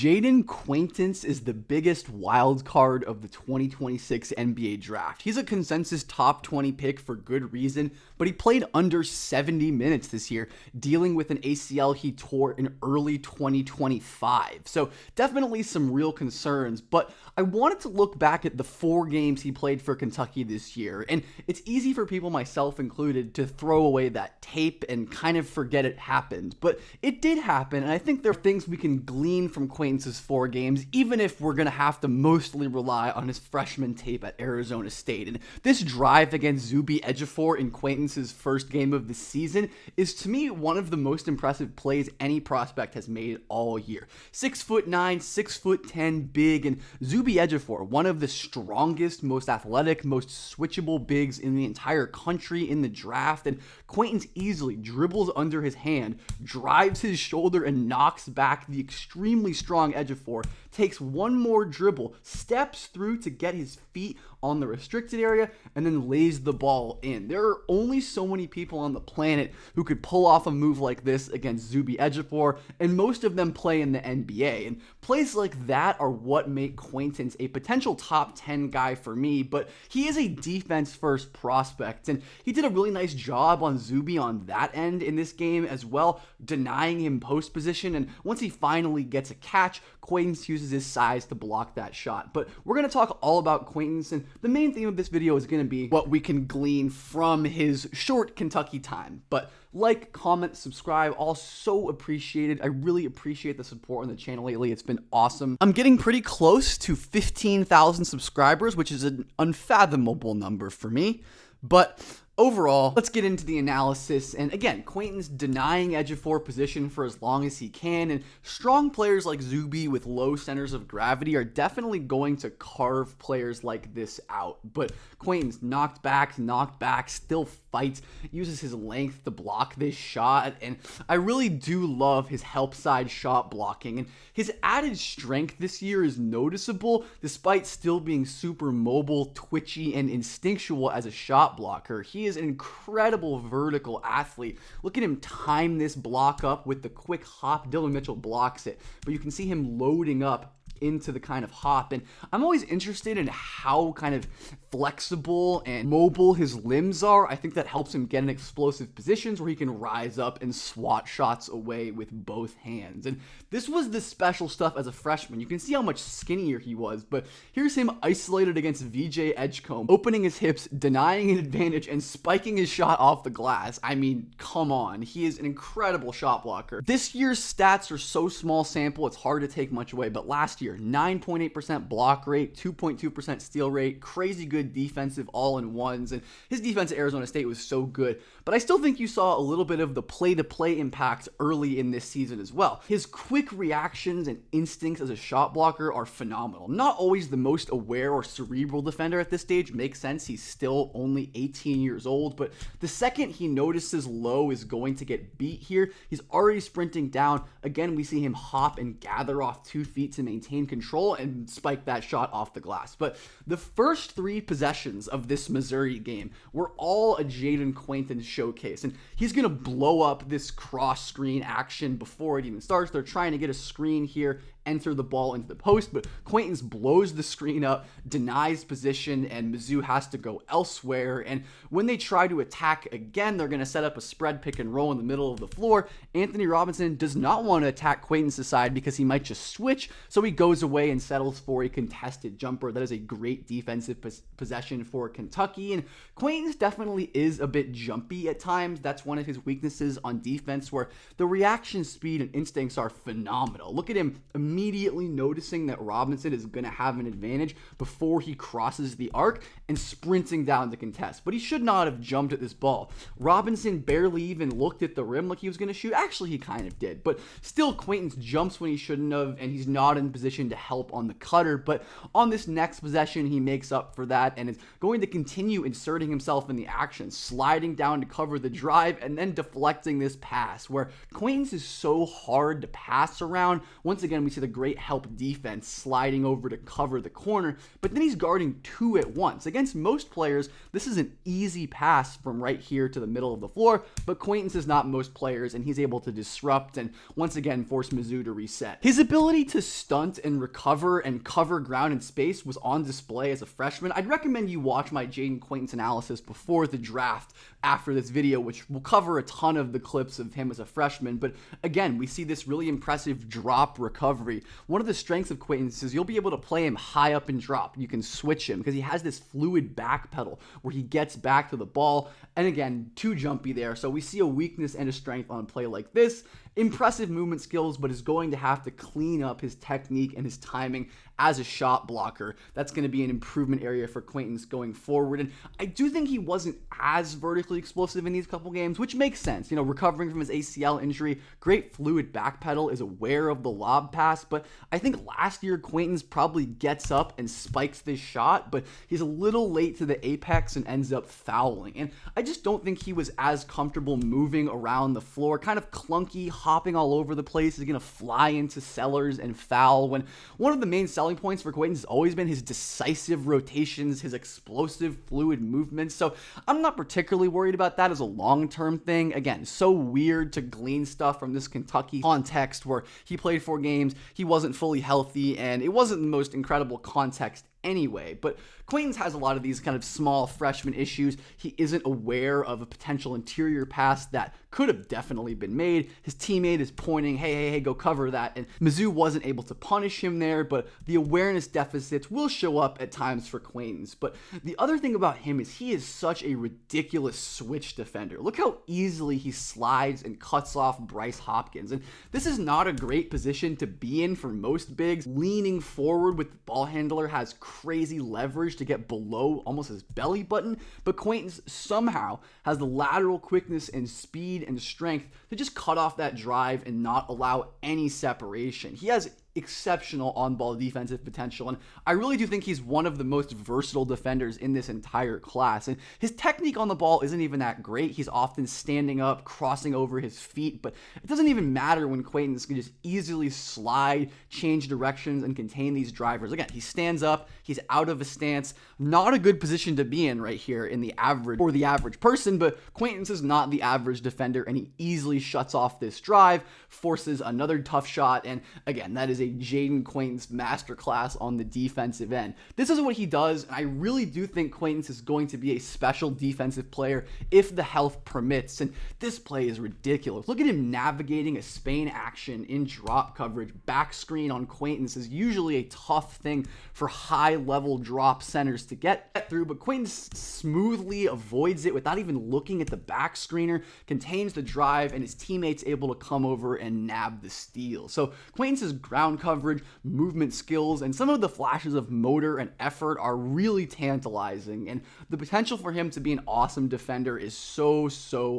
Jayden Quaintance is the biggest wild card of the 2026 NBA draft. He's a consensus top 20 pick for good reason, but he played under 70 minutes this year, dealing with an ACL he tore in early 2025. So definitely some real concerns, but I wanted to look back at the 4 games he played for Kentucky this year, and it's easy for people, myself included, to throw away that tape and kind of forget it happened, but it did happen, and I think there are things we can glean from Quaintance 4 games, even if we're going to have to mostly rely on his freshman tape at Arizona State. And this drive against Zuby Ejiofor in Quaintance's first game of the season is, to me, one of the most impressive plays any prospect has made all year. 6'9", 6'10", big, and Zuby Ejiofor, one of the strongest, most athletic, most switchable bigs in the entire country in the draft, and Quaintance easily dribbles under his hand, drives his shoulder, and knocks back the extremely strong Ejiofor, takes one more dribble, steps through to get his feet on the restricted area, and then lays the ball in. There are only so many people on the planet who could pull off a move like this against Zuby Ejiofor, and most of them play in the NBA. And plays like that are what make Quaintance a potential top 10 guy for me, but he is a defense-first prospect, and he did a really nice job on Zuby on that end in this game as well, denying him post position, and once he finally gets a catch, Quaintance uses his size to block that shot. But we're going to talk all about Quaintance, and the main theme of this video is going to be what we can glean from his short Kentucky time. But like, comment, subscribe, all so appreciated. I really appreciate the support on the channel lately. It's been awesome. I'm getting pretty close to 15,000 subscribers, which is an unfathomable number for me. But overall, let's get into the analysis. And again, Quaintance denying Ejiofor position for as long as he can, and strong players like Zuby with low centers of gravity are definitely going to carve players like this out. But Quaintance knocked back, still fights, uses his length to block this shot, and I really do love his help side shot blocking, and his added strength this year is noticeable despite still being super mobile, twitchy, and instinctual as a shot blocker. He is an incredible vertical athlete. Look at him time this block up with the quick hop. Dylan Mitchell blocks it, but you can see him loading up into the kind of hop, and I'm always interested in how kind of flexible and mobile his limbs are. I think that helps him get in explosive positions where he can rise up and swat shots away with both hands. And this was the special stuff as a freshman. You can see how much skinnier he was, but here's him isolated against VJ Edgecombe, opening his hips, denying an advantage, and spiking his shot off the glass. I mean, come on. He is an incredible shot blocker. This year's stats are so small sample, it's hard to take much away, but last year, 9.8% block rate, 2.2% steal rate, crazy good defensive all-in-ones, and his defense at Arizona State was so good. But I still think you saw a little bit of the play-to-play impact early in this season as well. His quick reactions and instincts as a shot blocker are phenomenal. Not always the most aware or cerebral defender at this stage, makes sense, he's still only 18 years old, but the second he notices low is going to get beat here, he's already sprinting down. Again, we see him hop and gather off 2 feet to maintain control and spike that shot off the glass. But the first 3 possessions of this Missouri game were all a Jayden Quaintance showcase, and he's going to blow up this cross screen action before it even starts. They're trying to get a screen here, enter the ball into the post, but Quaintance blows the screen up, denies position, and Mizzou has to go elsewhere. And when they try to attack again, they're going to set up a spread pick and roll in the middle of the floor. Anthony Robinson does not want to attack Quaintance's side because he might just switch, so he goes away and settles for a contested jumper. That is a great defensive possession for Kentucky, and Quaintance definitely is a bit jumpy at times. That's one of his weaknesses on defense, where the reaction speed and instincts are phenomenal. Look at him immediately noticing that Robinson is going to have an advantage before he crosses the arc and sprinting down to contest. But he should not have jumped at this ball. Robinson barely even looked at the rim like he was going to shoot. Actually, he kind of did, but still Quaintance jumps when he shouldn't have, and he's not in position to help on the cutter. But on this next possession, he makes up for that and is going to continue inserting himself in the action, sliding down to cover the drive and then deflecting this pass, where Quaintance is so hard to pass around. Once again, we see the great help defense, sliding over to cover the corner, but then he's guarding two at once. Against most players, this is an easy pass from right here to the middle of the floor, but Quaintance is not most players, and he's able to disrupt and once again force Mizzou to reset. His ability to stunt and recover and cover ground and space was on display as a freshman. I'd recommend you watch my Jayden Quaintance analysis before the draft after this video, which will cover a ton of the clips of him as a freshman. But again, we see this really impressive drop recovery. One of the strengths of Quaintance is you'll be able to play him high up and drop. You can switch him because he has this fluid back pedal where he gets back to the ball. And again, too jumpy there. So we see a weakness and a strength on a play like this. Impressive movement skills, but is going to have to clean up his technique and his timing as a shot blocker. That's going to be an improvement area for Quaintance going forward. And I do think he wasn't as vertically explosive in these couple games, which makes sense. You know, recovering from his ACL injury, great fluid back pedal, is aware of the lob pass. But I think last year Quaintance probably gets up and spikes this shot, but he's a little late to the apex and ends up fouling. And I just don't think he was as comfortable moving around the floor, kind of clunky, hopping all over the place. He's going to fly into Sellers and foul, when one of the main selling points for Quaintance has always been his decisive rotations, his explosive fluid movements. So I'm not particularly worried about that as a long-term thing. Again, so weird to glean stuff from this Kentucky context where he played 4 games, he wasn't fully healthy, and it wasn't the most incredible context anyway. But Quaintance has a lot of these kind of small freshman issues. He isn't aware of a potential interior pass that could have definitely been made. His teammate is pointing, hey, go cover that. And Mizzou wasn't able to punish him there, but the awareness deficits will show up at times for Quaintance. But the other thing about him is he is such a ridiculous switch defender. Look how easily he slides and cuts off Bryce Hopkins. And this is not a great position to be in for most bigs. Leaning forward with the ball handler has crazy leverage to get below almost his belly button, but Quaintance somehow has the lateral quickness and speed and strength to just cut off that drive and not allow any separation. He has exceptional on-ball defensive potential, and I really do think he's one of the most versatile defenders in this entire class. And his technique on the ball isn't even that great. He's often standing up, crossing over his feet, but it doesn't even matter when Quaintance can just easily slide, change directions, and contain these drivers. Again, he stands up, he's out of a stance. Not a good position to be in right here in the average or the average person, but Quaintance is not the average defender, and he easily shuts off this drive, forces another tough shot, and again, that is a Jayden Quaintance masterclass on the defensive end. This is what he does, and I really do think Quaintance is going to be a special defensive player if the health permits, and this play is ridiculous. Look at him navigating a Spain action in drop coverage. Back screen on Quaintance is usually a tough thing for high-level drop centers to get through, but Quaintance smoothly avoids it without even looking at the back screener, contains the drive, and his teammates able to come over and nab the steal. So Quaintance's ground coverage, movement skills, and some of the flashes of motor and effort are really tantalizing, and the potential for him to be an awesome defender is so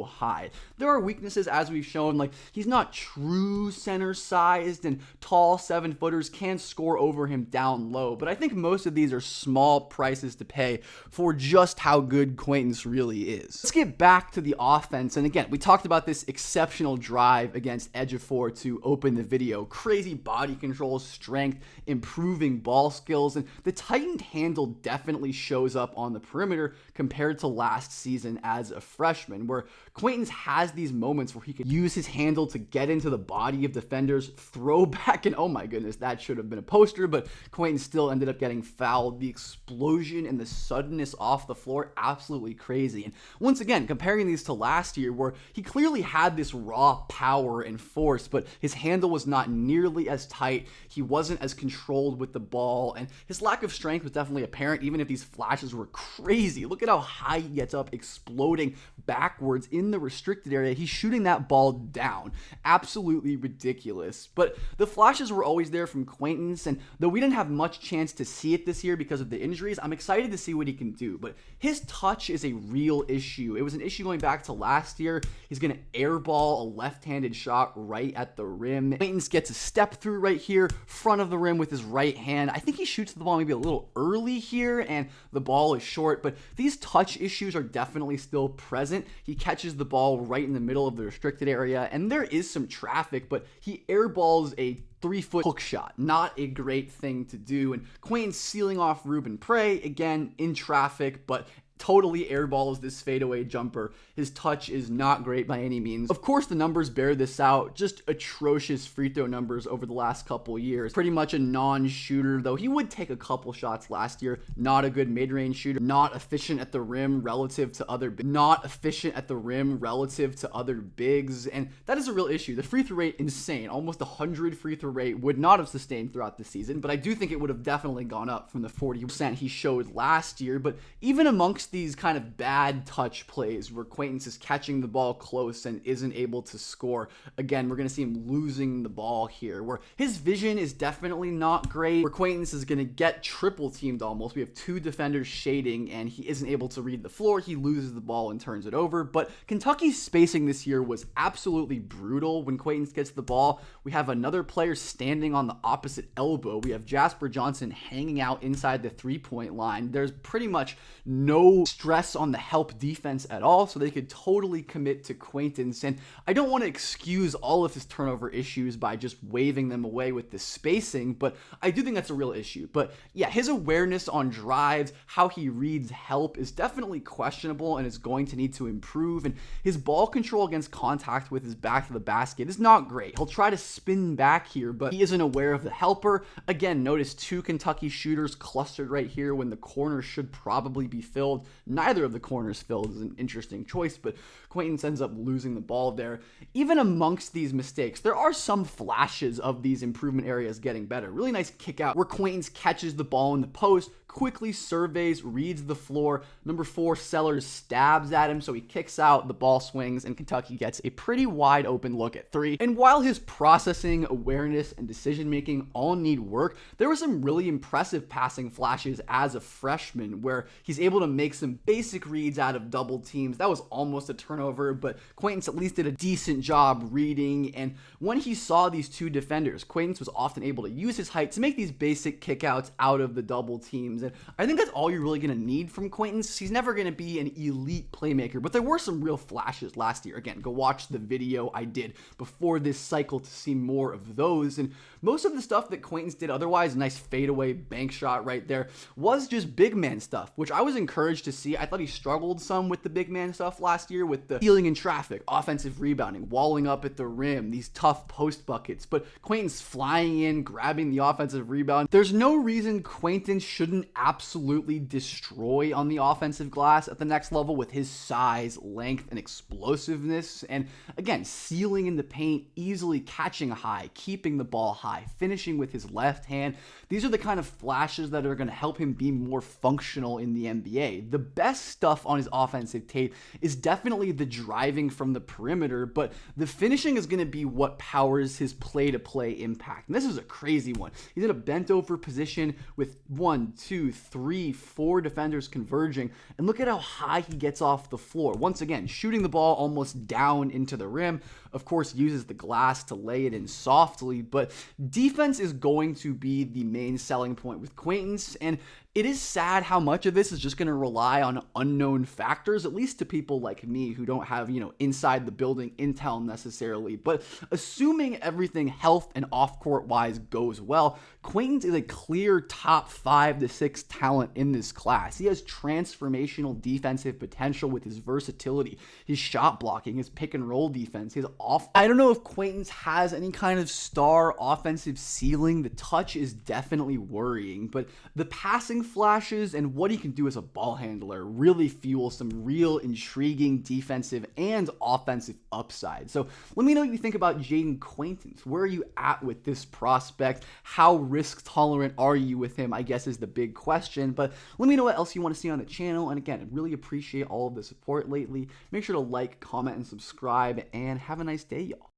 high. There are weaknesses, as we've shown, like he's not true center sized, and tall 7-footers can score over him down low, but I think most of these are small prices to pay for just how good Quaintance really is. Let's get back to the offense, and again, we talked about this exceptional drive against Ejiofor to open the video. Crazy body control, strength, improving ball skills, and the tightened handle definitely shows up on the perimeter compared to last season as a freshman, where Quaintance has these moments where he can use his handle to get into the body of defenders, throw back, and oh my goodness, that should have been a poster, but Quaintance still ended up getting fouled. The explosion and the suddenness off the floor, absolutely crazy. And once again, comparing these to last year, where he clearly had this raw power and force, but his handle was not nearly as tight. He wasn't as controlled with the ball, and his lack of strength was definitely apparent, even if these flashes were crazy. Look at how high he gets up, exploding backwards in the restricted area. He's shooting that ball down. Absolutely ridiculous. But the flashes were always there from Quaintance, and though we didn't have much chance to see it this year because of the injuries, I'm excited to see what he can do. But his touch is a real issue. It was an issue going back to last year. He's going to airball a left-handed shot right at the rim. Quaintance gets a step through right here, front of the rim with his right hand. I think he shoots the ball maybe a little early here, and the ball is short, but these touch issues are definitely still present. He catches the ball right in the middle of the restricted area, and there is some traffic, but he airballs a 3-foot hook shot. Not a great thing to do. And Quaintance sealing off Ruben Prey, again, in traffic, but totally airballs this fadeaway jumper. His touch is not great by any means. Of course, the numbers bear this out. Just atrocious free throw numbers over the last couple years. Pretty much a non-shooter, though he would take a couple shots last year. Not a good mid-range shooter. Not efficient at the rim relative to other bigs. And that is a real issue. The free throw rate, insane. Almost 100 free throw rate would not have sustained throughout the season, but I do think it would have definitely gone up from the 40% he showed last year. But even amongst these kind of bad touch plays where Quaintance is catching the ball close and isn't able to score, again, we're going to see him losing the ball here, where his vision is definitely not great, where Quaintance is going to get triple teamed almost. We have 2 defenders shading and he isn't able to read the floor. He loses the ball and turns it over. But Kentucky's spacing this year was absolutely brutal. When Quaintance gets the ball, we have another player standing on the opposite elbow. We have Jasper Johnson hanging out inside the 3-point line. There's pretty much no stress on the help defense at all, so they could totally commit to Quaintance. And I don't want to excuse all of his turnover issues by just waving them away with the spacing, but I do think that's a real issue. But yeah, his awareness on drives, how he reads help is definitely questionable and is going to need to improve. And his ball control against contact with his back to the basket is not great. He'll try to spin back here, but he isn't aware of the helper. Again, notice 2 Kentucky shooters clustered right here when the corner should probably be filled. Neither of the corners filled is an interesting choice, but Quaintance ends up losing the ball there. Even amongst these mistakes, there are some flashes of these improvement areas getting better. Really nice kick out where Quaintance catches the ball in the post, quickly surveys, reads the floor. Number 4, Sellers stabs at him, so he kicks out, the ball swings, and Kentucky gets a pretty wide open look at 3. And while his processing, awareness, and decision-making all need work, there were some really impressive passing flashes as a freshman where he's able to make some basic reads out of double teams. That was almost a turnover, but Quaintance at least did a decent job reading. And when he saw these 2 defenders, Quaintance was often able to use his height to make these basic kickouts out of the double teams. And I think that's all you're really going to need from Quaintance. He's never going to be an elite playmaker, but there were some real flashes last year. Again, go watch the video I did before this cycle to see more of those. And most of the stuff that Quaintance did otherwise, a nice fadeaway bank shot right there, was just big man stuff, which I was encouraged to see. I thought he struggled some with the big man stuff last year with the stealing in traffic, offensive rebounding, walling up at the rim, these tough post buckets, but Quaintance flying in, grabbing the offensive rebound. There's no reason Quaintance shouldn't absolutely destroy on the offensive glass at the next level with his size, length, and explosiveness. And again, sealing in the paint, easily catching high, keeping the ball high, finishing with his left hand. These are the kind of flashes that are going to help him be more functional in the NBA. The best stuff on his offensive tape is definitely the driving from the perimeter, but the finishing is going to be what powers his play-to-play impact. And this is a crazy one. He's in a bent-over position with 1, 2, 3, 4 defenders converging, and look at how high he gets off the floor. Once again, shooting the ball almost down into the rim. Of course, uses the glass to lay it in softly, but defense is going to be the main selling point with Quaintance, and it is sad how much of this is just going to rely on unknown factors, at least to people like me who don't have, inside the building intel necessarily. But assuming everything health and off-court wise goes well, Quaintance is a clear top 5 to 6 talent in this class. He has transformational defensive potential with his versatility, his shot blocking, his pick and roll defense, his off. I don't know if Quaintance has any kind of star offensive ceiling. The touch is definitely worrying, but the passing flashes and what he can do as a ball handler really fuel some real intriguing defensive and offensive upside. So let me know what you think about Jayden Quaintance. Where are you at with this prospect? How risk tolerant are you with him, I guess, is the big question. But let me know what else you want to see on the channel. And again, I really appreciate all of the support lately. Make sure to like, comment, and subscribe, and have a nice day, y'all.